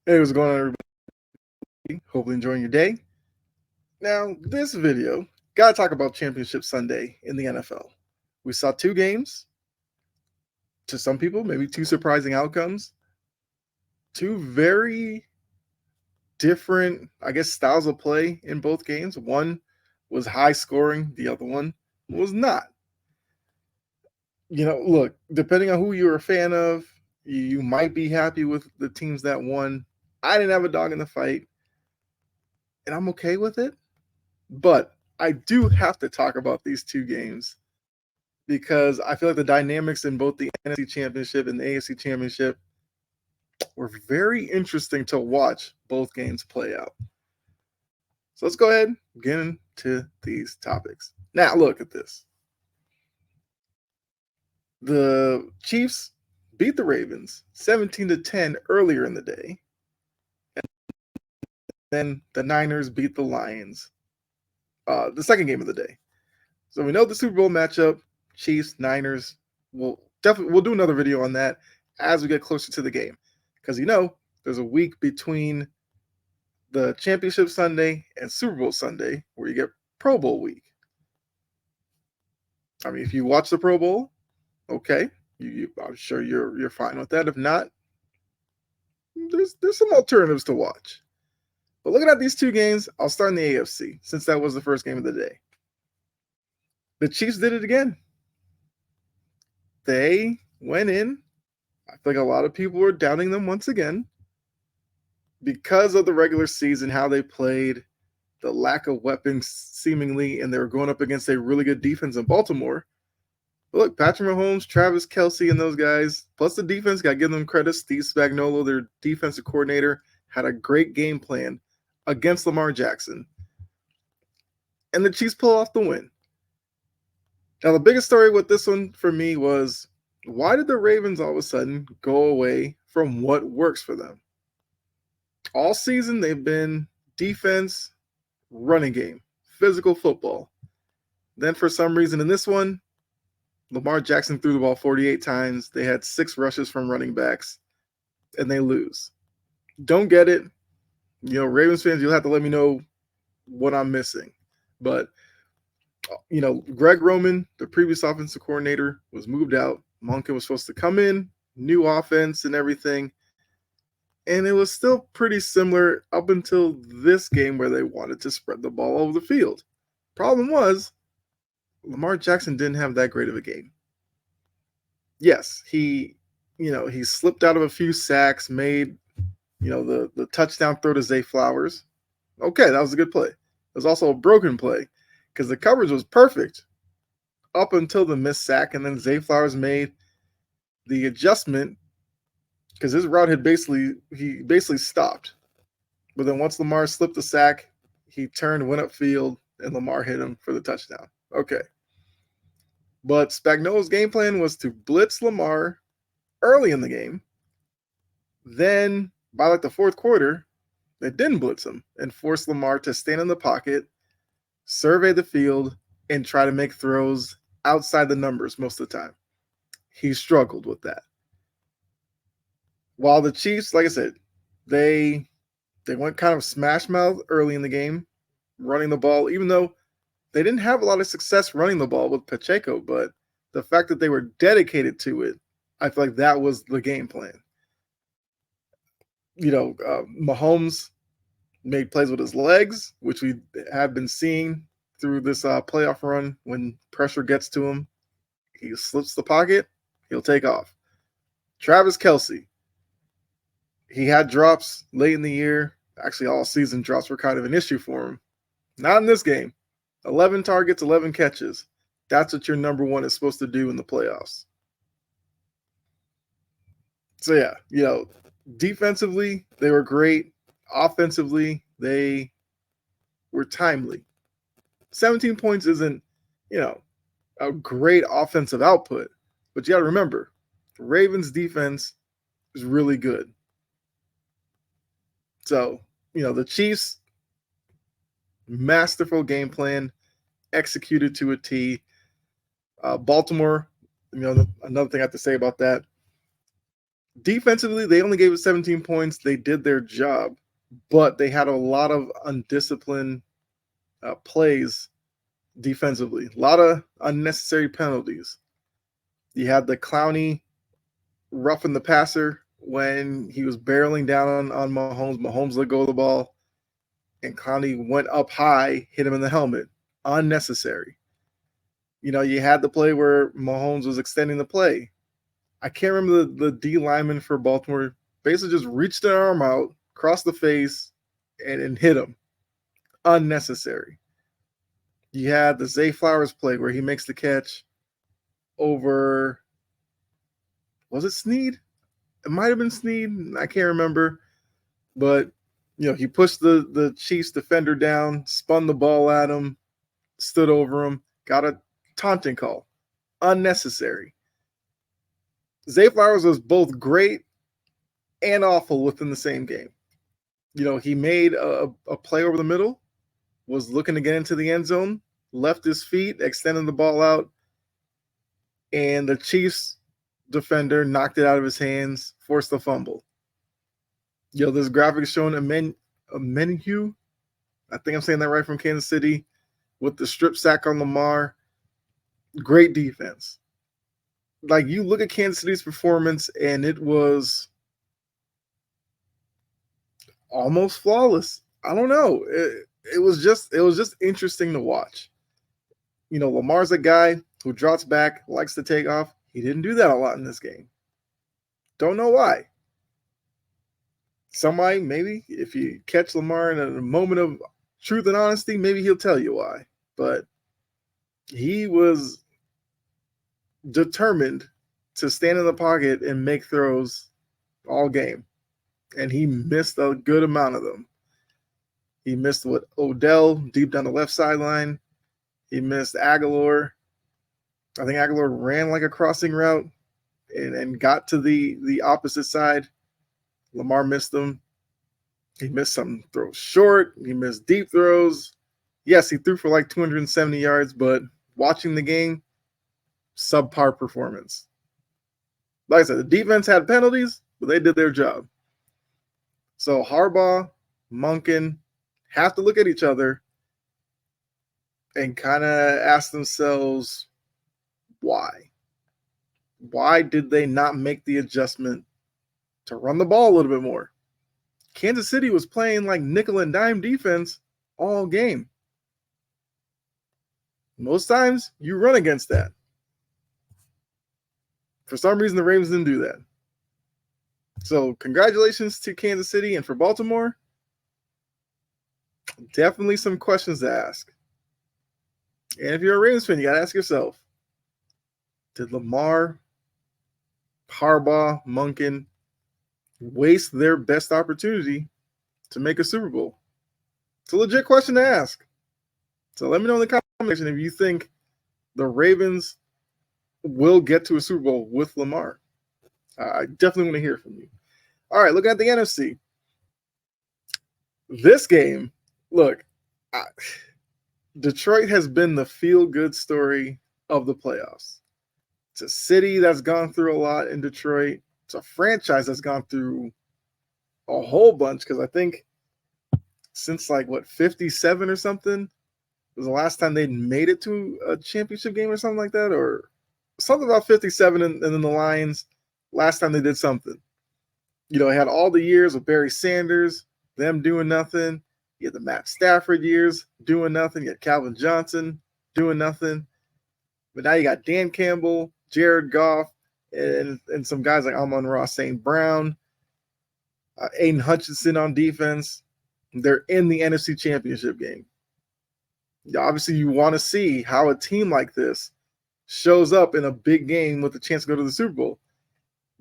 Hey, what's going on, everybody? Hopefully enjoying your day. Now, this video, gotta talk about Championship Sunday in the NFL. We saw two games. To some people, maybe two surprising outcomes. Two very different, I guess, styles of play in both games. One was high scoring, the other one was not. Look, depending on who you're a fan of, you might be happy with the teams that won. I didn't have a dog in the fight, and I'm okay with it. But I do have to talk about these two games because I feel like the dynamics in both the NFC Championship and the AFC Championship were very interesting to watch both games play out. So let's go ahead and get into these topics. Now, look at this. The Chiefs beat the Ravens 17-10 earlier in the day. And then the Niners beat the Lions the second game of the day. So we know the Super Bowl matchup, Chiefs, Niners. We'll do another video on that as we get closer to the game. Because there's a week between the Championship Sunday and Super Bowl Sunday where you get Pro Bowl week. I mean, if you watch the Pro Bowl, okay, I'm sure you're fine with that. If not, there's some alternatives to watch. But looking at these two games, I'll start in the AFC since that was the first game of the day. The Chiefs did it again. They went in. I think a lot of people were doubting them once again because of the regular season, how they played, the lack of weapons seemingly, and they were going up against a really good defense in Baltimore. But look, Patrick Mahomes, Travis Kelce, and those guys, plus the defense, got to give them credit. Steve Spagnuolo, their defensive coordinator, had a great game plan against Lamar Jackson. And the Chiefs pull off the win. Now, the biggest story with this one for me was, why did the Ravens all of a sudden go away from what works for them? All season, they've been defense, running game, physical football. Then for some reason in this one, Lamar Jackson threw the ball 48 times. They had 6 rushes from running backs, and they lose. Don't get it. Ravens fans, you'll have to let me know what I'm missing. But, Greg Roman, the previous offensive coordinator, was moved out. Monken was supposed to come in, new offense and everything. And it was still pretty similar up until this game where they wanted to spread the ball over the field. Problem was, Lamar Jackson didn't have that great of a game. Yes, he slipped out of a few sacks, made, the touchdown throw to Zay Flowers. Okay, that was a good play. It was also a broken play because the coverage was perfect up until the missed sack, and then Zay Flowers made the adjustment because his route had basically stopped. But then once Lamar slipped the sack, he turned, went upfield, and Lamar hit him for the touchdown. Okay. But Spagnuolo's game plan was to blitz Lamar early in the game. Then by like the fourth quarter, they didn't blitz him and forced Lamar to stand in the pocket, survey the field, and try to make throws outside the numbers most of the time. He struggled with that. While the Chiefs, like I said, they went kind of smash mouth early in the game, running the ball, even though they didn't have a lot of success running the ball with Pacheco, but the fact that they were dedicated to it, I feel like that was the game plan. Mahomes made plays with his legs, which we have been seeing through this playoff run. When pressure gets to him, he slips the pocket, he'll take off. Travis Kelce, he had drops late in the year. Actually, all season drops were kind of an issue for him. Not in this game. 11 targets, 11 catches. That's what your number one is supposed to do in the playoffs. So, yeah, defensively, they were great. Offensively, they were timely. 17 points isn't, a great offensive output. But you got to remember, Ravens defense is really good. So, the Chiefs, masterful game plan, executed to a T. Baltimore, another thing I have to say about that, Defensively, they only gave us 17 points. They did their job, but they had a lot of undisciplined plays defensively. A lot of unnecessary penalties. You had the Clowney roughing the passer when he was barreling down on Mahomes. Mahomes let go of the ball, and Clowney went up high, hit him in the helmet. Unnecessary. You had the play where Mahomes was extending the play. I can't remember the D lineman for Baltimore. Basically just reached an arm out, crossed the face, and hit him. Unnecessary. You had the Zay Flowers play where he makes the catch over, was it Snead? It might have been Snead. I can't remember. But, he pushed the Chiefs defender down, spun the ball at him, stood over him, got a taunting call. Unnecessary. Zay Flowers was both great and awful within the same game. He made a play over the middle, was looking to get into the end zone, left his feet, extended the ball out, and the Chiefs defender knocked it out of his hands, forced a fumble. This graphic is showing a Menhue, I think I'm saying that right, from Kansas City, with the strip sack on Lamar. Great defense. Like, you look at Kansas City's performance, and it was almost flawless. I don't know. It was just interesting to watch. Lamar's a guy who drops back, likes to take off. He didn't do that a lot in this game. Don't know why. Somebody, maybe, if you catch Lamar in a moment of truth and honesty, maybe he'll tell you why. But he was determined to stand in the pocket and make throws all game. And he missed a good amount of them. He missed with Odell deep down the left sideline. He missed Aguilar. I think Aguilar ran like a crossing route and got to the opposite side. Lamar missed them. He missed some throws short. He missed deep throws. Yes, he threw for like 270 yards, but watching the game, subpar performance. Like I said, the defense had penalties, but they did their job. So Harbaugh, Monken have to look at each other and kind of ask themselves, why? Why did they not make the adjustment to run the ball a little bit more? Kansas City was playing like nickel and dime defense all game. Most times, you run against that. For some reason, the Ravens didn't do that. So, congratulations to Kansas City, and for Baltimore, definitely some questions to ask. And if you're a Ravens fan, you got to ask yourself, did Lamar, Harbaugh, Monken waste their best opportunity to make a Super Bowl? It's a legit question to ask. So let me know in the comment section if you think the Ravens will get to a Super Bowl with Lamar. I definitely want to hear from you. All right, looking at the NFC. This game, look, Detroit has been the feel-good story of the playoffs. It's a city that's gone through a lot in Detroit. It's a franchise that's gone through a whole bunch, because I think since 57 or something was the last time they'd made it to a championship game or something like that, or something about 57 and then the Lions last time they did something. They had all the years of Barry Sanders, them doing nothing. You had the Matt Stafford years doing nothing. You had Calvin Johnson doing nothing. But now you got Dan Campbell, Jared Goff, and some guys like Amon-Ra St. Brown, Aiden Hutchinson on defense. They're in the NFC Championship game. Obviously, you want to see how a team like this shows up in a big game with a chance to go to the Super Bowl.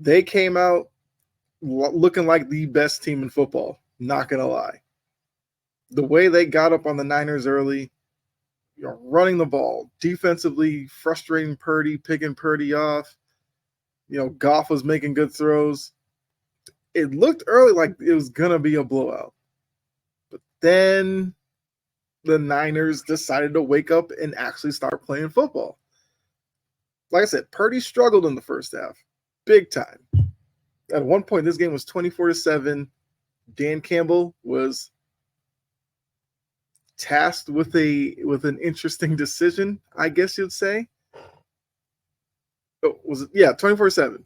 They came out looking like the best team in football, not going to lie. The way they got up on the Niners early, running the ball, defensively frustrating Purdy, picking Purdy off. Goff was making good throws. It looked early like it was going to be a blowout. But then the Niners decided to wake up and actually start playing football. Like I said, Purdy struggled in the first half, big time. At one point, this game was 24-7. Dan Campbell was tasked with an interesting decision, I guess you'd say. Was it? Yeah, 24-7.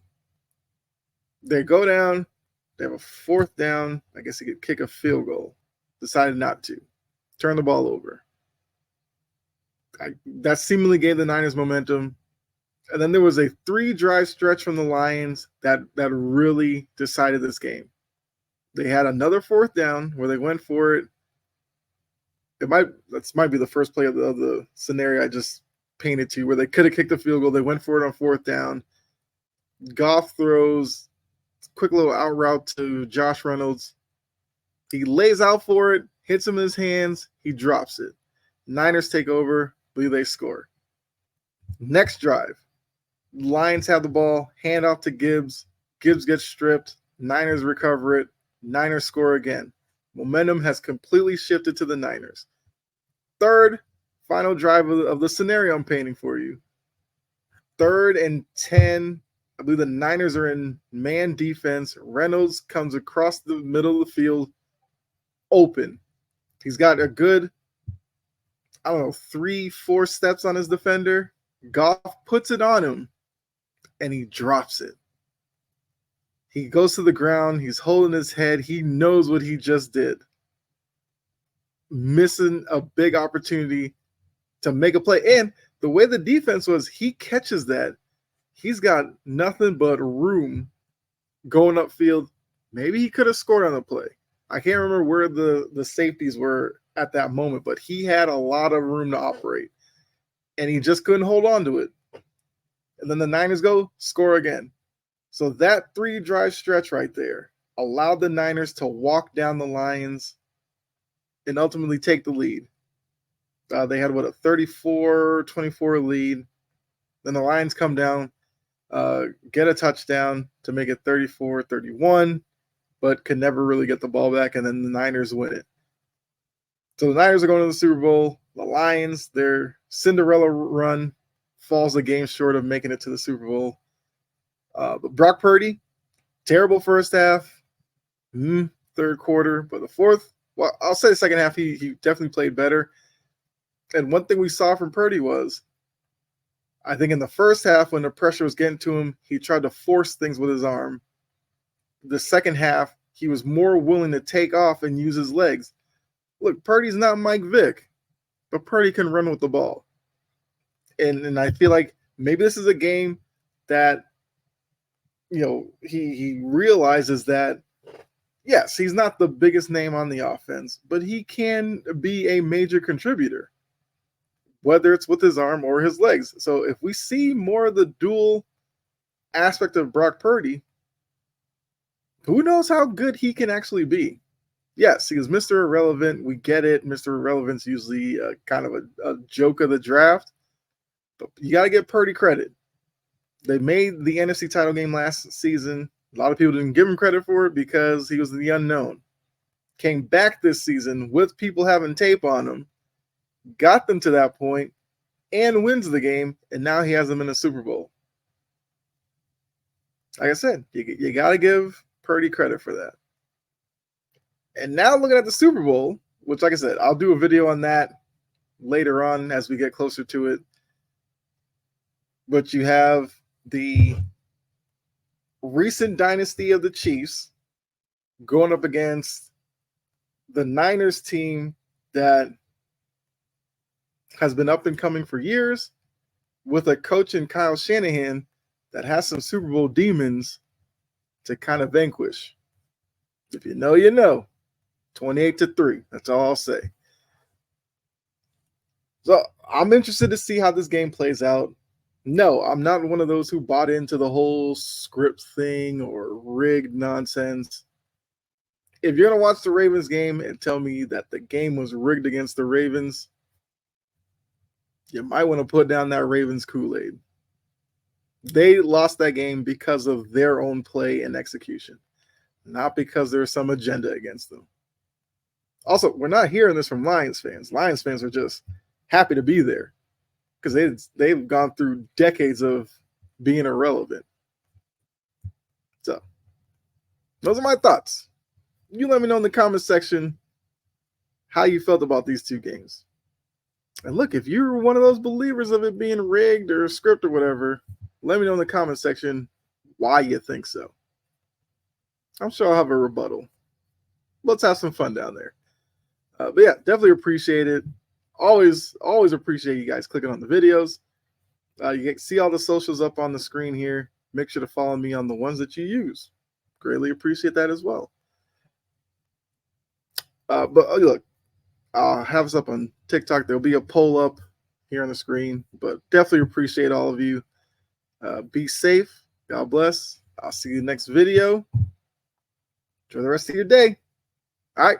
They go down. They have a fourth down. I guess he could kick a field goal. Decided not to. Turn the ball over. That seemingly gave the Niners momentum. And then there was a 3-drive stretch from the Lions that really decided this game. They had another fourth down where they went for it. That might be the first play of the scenario I just painted to you, where they could have kicked the field goal. They went for it on fourth down. Goff throws quick little out route to Josh Reynolds. He lays out for it, hits him in his hands. He drops it. Niners take over. Believe they score. Next drive, Lions have the ball, hand off to Gibbs. Gibbs gets stripped. Niners recover it. Niners score again. Momentum has completely shifted to the Niners. Third, final drive of the scenario I'm painting for you. 3rd and 10. I believe the Niners are in man defense. Reynolds comes across the middle of the field open. He's got a good, 3-4 steps on his defender. Goff puts it on him, and he drops it. He goes to the ground. He's holding his head. He knows what he just did. Missing a big opportunity to make a play. And the way the defense was, he catches that. He's got nothing but room going upfield. Maybe he could have scored on the play. I can't remember where the safeties were at that moment, but he had a lot of room to operate. And he just couldn't hold on to it. And then the Niners go, score again. So that 3-drive stretch right there allowed the Niners to walk down the Lions and ultimately take the lead. They had, a 34-24 lead. Then the Lions come down, get a touchdown to make it 34-31, but could never really get the ball back, and then the Niners win it. So the Niners are going to the Super Bowl. The Lions, their Cinderella run, falls a game short of making it to the Super Bowl. But Brock Purdy, terrible first half, third quarter, but the fourth, well, I'll say the second half, he definitely played better. And one thing we saw from Purdy was, I think in the first half, when the pressure was getting to him, he tried to force things with his arm. The second half, he was more willing to take off and use his legs. Look, Purdy's not Mike Vick, but Purdy can run with the ball. And I feel like maybe this is a game that, he realizes that, yes, he's not the biggest name on the offense, but he can be a major contributor, whether it's with his arm or his legs. So if we see more of the dual aspect of Brock Purdy, who knows how good he can actually be. Yes, he was Mr. Irrelevant. We get it. Mr. Irrelevant's usually kind of a joke of the draft. But you got to give Purdy credit. They made the NFC title game last season. A lot of people didn't give him credit for it because he was the unknown. Came back this season with people having tape on him, got them to that point, and wins the game, and now he has them in a Super Bowl. Like I said, you got to give Purdy credit for that. And now looking at the Super Bowl, which, like I said, I'll do a video on that later on as we get closer to it. But you have the recent dynasty of the Chiefs going up against the Niners team that has been up and coming for years, with a coach in Kyle Shanahan that has some Super Bowl demons to kind of vanquish. If you know, you know. 28-3. That's all I'll say. So I'm interested to see how this game plays out. No, I'm not one of those who bought into the whole script thing or rigged nonsense. If you're going to watch the Ravens game and tell me that the game was rigged against the Ravens, you might want to put down that Ravens Kool-Aid. They lost that game because of their own play and execution, not because there's some agenda against them. Also, we're not hearing this from Lions fans. Lions fans are just happy to be there because they've gone through decades of being irrelevant. So Those are my thoughts. You let me know in the comment section how you felt about these two games. And look, if you're one of those believers of it being rigged or script or whatever, let me know in the comment section why you think so. I'm sure I'll have a rebuttal. Let's have some fun down there. But yeah, definitely appreciate it. Always appreciate you guys clicking on the videos. You can see all the socials up on the screen here. Make sure to follow me on the ones that you use. Greatly appreciate that as well. But look, I'll have us up on TikTok. There'll be a poll up here on the screen. But definitely appreciate all of you. Be safe. God bless. I'll see you next video. Enjoy the rest of your day. All right.